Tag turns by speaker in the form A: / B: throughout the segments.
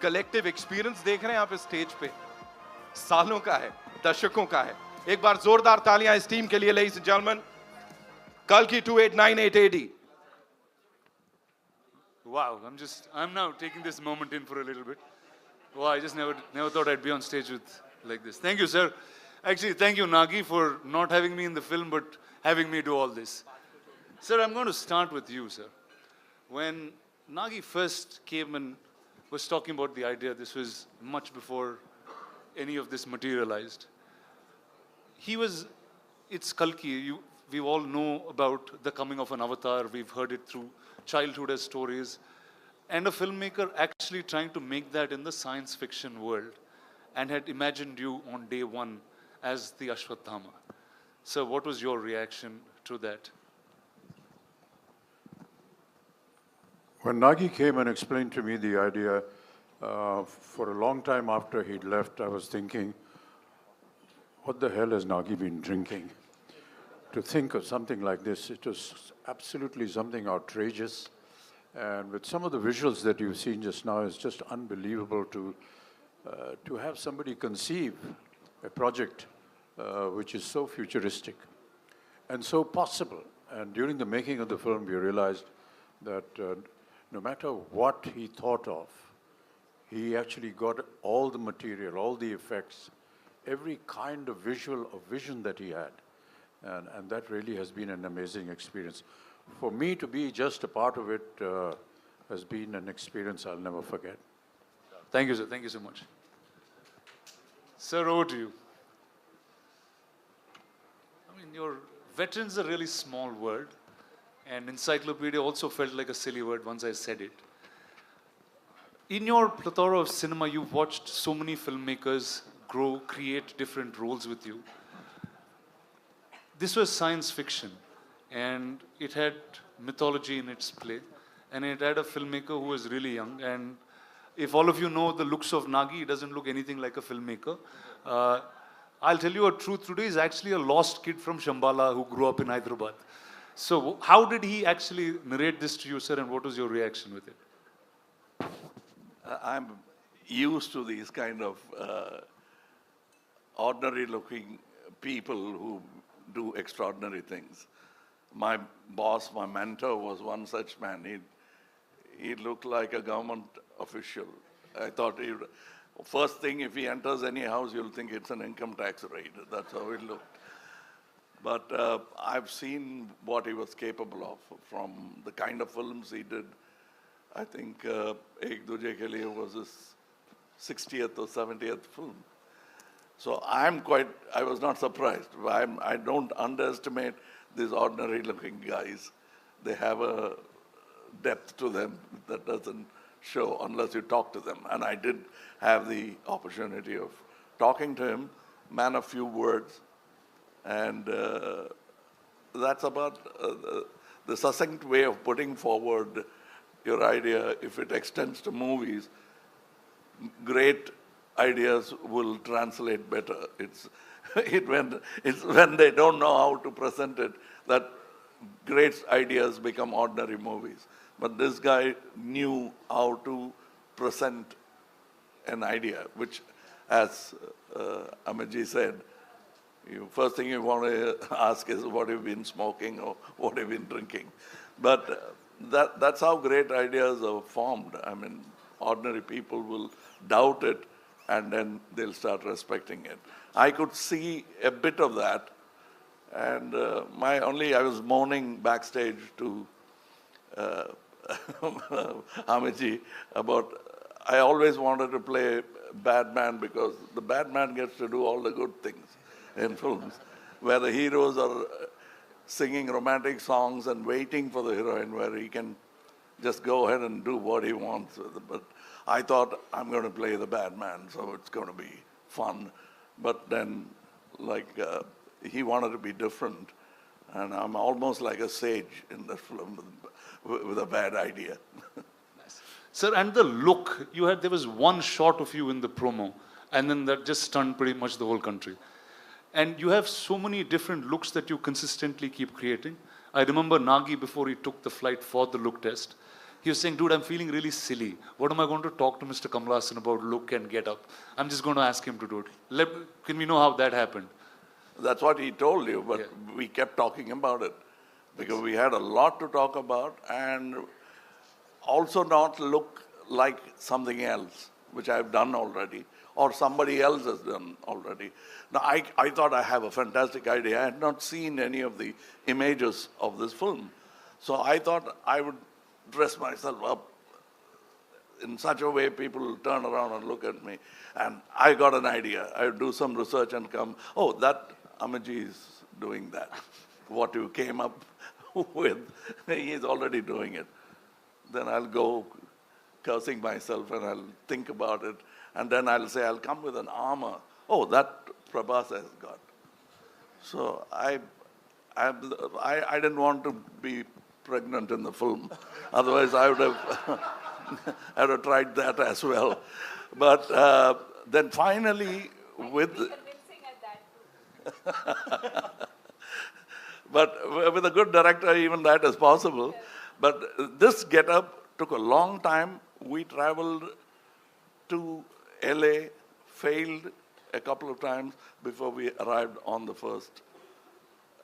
A: Collective experience देख रहे हैं आप इस स्टेज पे, सालों का है, दशकों का है। एक बार जोरदार तालियां इस टीम के लिए, ladies and gentlemen. Kalki 2898 AD.
B: Wow, I'm now taking this moment in for a little bit. Wow, I just never thought I'd be on stage with like this. Thank you, sir. Actually, thank you, Nagi, for not having me in the film, but having me do all this. Sir, I'm going to start with you, sir. When Nagi first came and was talking about the idea, this was much before any of this materialized. It's Kalki. We all know about the coming of an avatar. We've heard it through childhood as stories. And a filmmaker actually trying to make that in the science fiction world and had imagined you on day one as the Ashwatthama. So what was your reaction to that?
C: When Nagi came and explained to me the idea, for a long time after he'd left, I was thinking, what the hell has Nagi been drinking? To think of something like this, it was absolutely something outrageous. And with some of the visuals that you've seen just now, it's just unbelievable to have somebody conceive a project which is so futuristic and so possible. And during the making of the film, we realized that no matter what he thought of, he actually got all the material, all the effects, every kind of vision that he had. And that really has been an amazing experience. For me to be just a part of it has been an experience I'll never forget.
B: Thank you, sir. Thank you so much. Sir, over to you. I mean, your veteran's a really small word, and encyclopedia also felt like a silly word once I said it. In your plethora of cinema, you've watched so many filmmakers grow, create different roles with you. This was science fiction, and it had mythology in its play, and it had a filmmaker who was really young. And if all of you know the looks of Nagi, he doesn't look anything like a filmmaker. I'll tell you a truth today, he's actually a lost kid from Shambhala who grew up in Hyderabad. So how did he actually narrate this to you, sir, and what was your reaction with it?
D: I'm used to these kind of ordinary-looking people who do extraordinary things. My boss, my mentor, was one such man. He looked like a government official. I thought, first thing, if he enters any house, you'll think it's an income tax raid. That's how it looked. But I've seen what he was capable of from the kind of films he did. I think Ek Duje Ke Liye was his 60th or 70th film. So I was not surprised. I don't underestimate these ordinary-looking guys. They have a depth to them that doesn't show unless you talk to them. And I did have the opportunity of talking to him, man of few words. And that's about the succinct way of putting forward your idea. If it extends to movies, great ideas will translate better. It's when they don't know how to present it that great ideas become ordinary movies. But this guy knew how to present an idea, which, as Amitji said, first thing you want to ask is what have you been smoking or what have you been drinking. But that's how great ideas are formed. I mean, ordinary people will doubt it, and then they'll start respecting it. I could see a bit of that, and I was moaning backstage to Amitji about, I always wanted to play bad man because the bad man gets to do all the good things in films, where the heroes are singing romantic songs and waiting for the heroine, where he can just go ahead and do what he wants. But I thought, I'm going to play the bad man, so it's going to be fun. But then, he wanted to be different. And I'm almost like a sage in the film with a bad idea.
B: Nice. Sir, and the look, there was one shot of you in the promo, and then that just stunned pretty much the whole country. And you have so many different looks that you consistently keep creating. I remember Nagi, before he took the flight for the look test, he was saying, dude, I'm feeling really silly. What am I going to talk to Mr. Kamal Haasan about look and get up? I'm just going to ask him to do it. Can we know how that happened?
D: That's what he told you, but
B: Yeah.
D: we kept talking about it because we had a lot to talk about and also not look like something else, which I've done already, or somebody else has done already. Now, I thought I have a fantastic idea. I had not seen any of the images of this film. So I thought I would dress myself up in such a way people will turn around and look at me. And I got an idea. I would do some research and come, oh, that Amaji is doing that. What you came up with, he's already doing it. Then I'll go cursing myself and I'll think about it. And then I'll say, I'll come with an armor. Oh, that Prabhas has got. So I didn't want to be pregnant in the film. Otherwise, I would have, I would have tried that as well. But then finally, with... But with a good director, even that is possible. But this get-up took a long time. We traveled to LA, failed a couple of times before we arrived on the first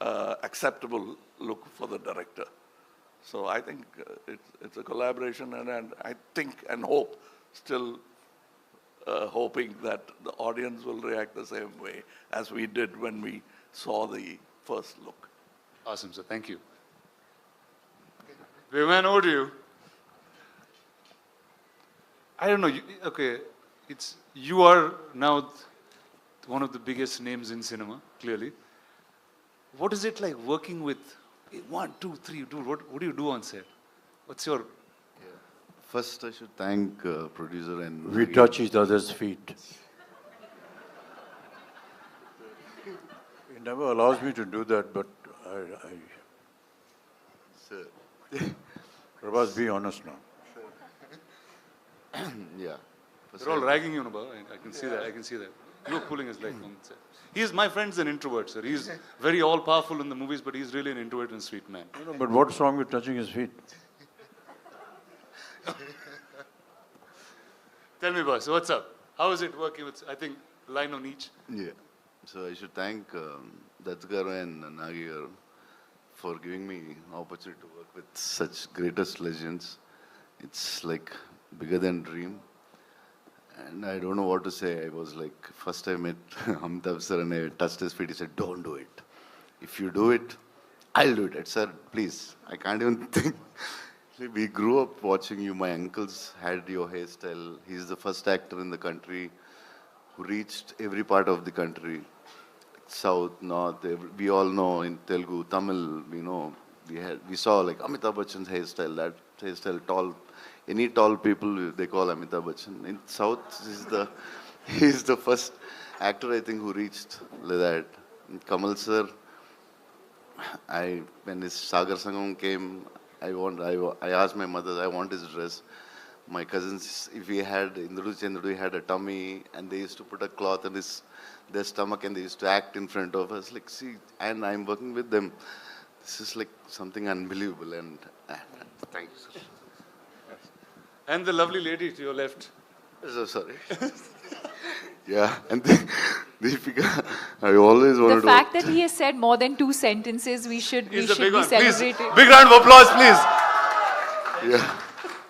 D: acceptable look for the director. So I think it's a collaboration, and I think and hope, still hoping that the audience will react the same way as we did when we saw the first look.
B: Awesome, sir. Thank you. Viman, over to you. I don't know. Okay, you are now one of the biggest names in cinema, clearly. What is it like working with 1, 2, 3, dude? What do you do on set? What's your...
E: First, I should thank producer and...
C: We touch each other's feet. He never allows me to do that, but
E: Sir.
C: Prabhas, be honest now.
E: Yeah. First
B: They're all ragging you, Nabha. I can see that. I can see that. You're pulling his leg on set. My friend's an introvert, sir. He's very all-powerful in the movies, but he's really an introvert and sweet man.
C: No, but what's wrong with touching his feet?
B: Tell me, boss, what's up? How is it working with, I think, line on each?
E: Yeah. So I should thank Daggubati and Nagi for giving me opportunity to work with such greatest legends. It's like bigger than dream. And I don't know what to say. I was like, first I met Amitabh sir and I touched his feet. He said, don't do it. If you do it, I'll do it. I said, please, I can't even think. We grew up watching you. My uncles had your hairstyle. He's the first actor in the country who reached every part of the country. South, North, we all know in Telugu, Tamil, we saw like Amitabh Bachchan's hairstyle, that hairstyle, tall, any tall people they call Amitabh Bachchan. In South, he's the first actor I think who reached like that. And Kamal sir, when his Sagar Sangam came, I asked my mother, I want his dress. My cousins, if we had, Indru Chandru had a tummy and they used to put a cloth on their stomach and they used to act in front of us. Like, see, and I'm working with them. This is like something unbelievable and thank you, sir.
B: And the lovely lady to your left.
E: So sorry. Yeah, and Deepika, I always wanted to...
F: The fact that he has said more than 2 sentences, we should be celebrating.
B: Please, big round of applause, please.
E: Yeah.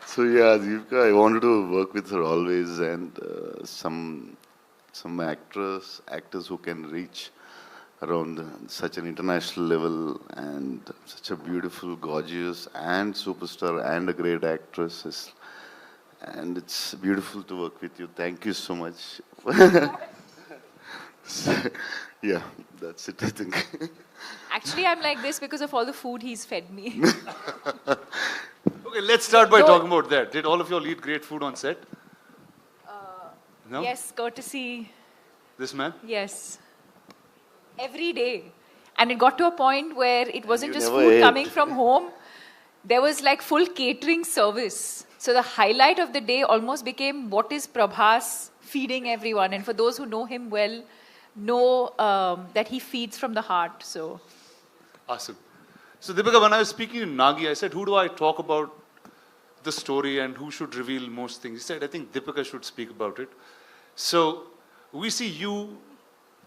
E: So yeah, Deepika, I wanted to work with her always, and some actors who can reach around such an international level, and such a beautiful, gorgeous, and superstar, and a great actress. And it's beautiful to work with you. Thank you so much. Yeah, that's it, I think.
F: Actually, I'm like this because of all the food he's fed me.
B: Okay, let's start by talking about that. Did all of you all eat great food on set? No?
F: Yes, courtesy.
B: This man?
F: Yes. Every day. And it got to a point where it wasn't
E: You
F: just
E: never
F: food
E: ate.
F: coming from home. There was like full catering service. So the highlight of the day almost became what is Prabhas feeding everyone. And for those who know him well, know that he feeds from the heart. So.
B: Awesome. So Deepika, when I was speaking to Nagi, I said, who do I talk about the story and who should reveal most things. He said, I think Deepika should speak about it. So we see you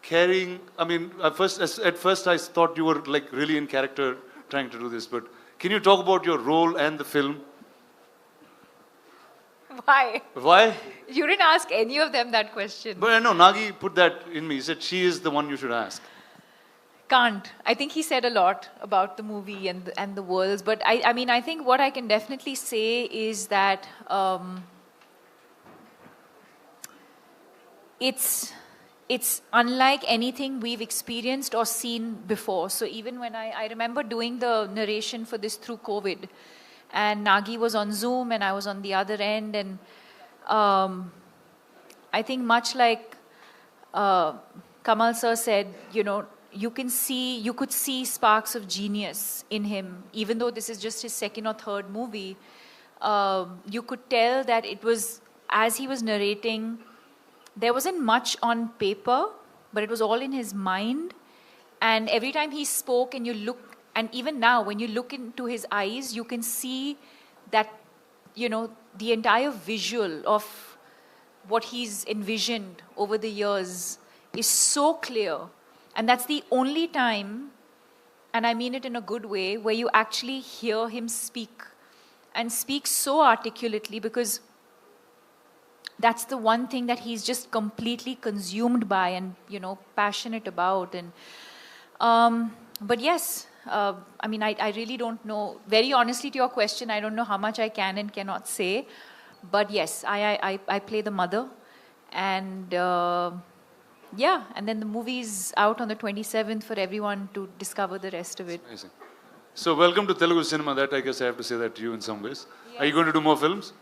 B: carrying, I mean, at first I thought you were like really in character trying to do this, but can you talk about your role and the film?
F: Why?
B: Why?
F: You didn't ask any of them that question.
B: But I know Nagi put that in me. He said she is the one you should ask.
F: Can't. I think he said a lot about the movie and the worlds. But I mean, I think what I can definitely say is that it's unlike anything we've experienced or seen before. So even when I remember doing the narration for this through COVID, and Nagi was on Zoom and I was on the other end, and I think much like Kamal sir said, you know, you could see sparks of genius in him, even though this is just his second or third movie. You could tell that it was, as he was narrating, there wasn't much on paper, but it was all in his mind. And every time he spoke and you look, and even now when you look into his eyes, you can see that, you know, the entire visual of what he's envisioned over the years is so clear. And that's the only time, and I mean it in a good way, where you actually hear him speak, and speak so articulately, because that's the one thing that he's just completely consumed by and, you know, passionate about. And but yes, I mean, I really don't know. Very honestly to your question, I don't know how much I can and cannot say. But yes, I play the mother. And yeah, and then the movie's out on the 27th for everyone to discover the rest of it.
B: Amazing. So welcome to Telugu cinema. That I guess I have to say that to you in some ways.
F: Yes.
B: Are you going to do more films?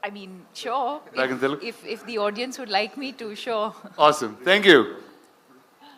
F: I mean, sure.
B: Back in Telugu?
F: If the audience would like me to, sure.
B: Awesome. Thank you.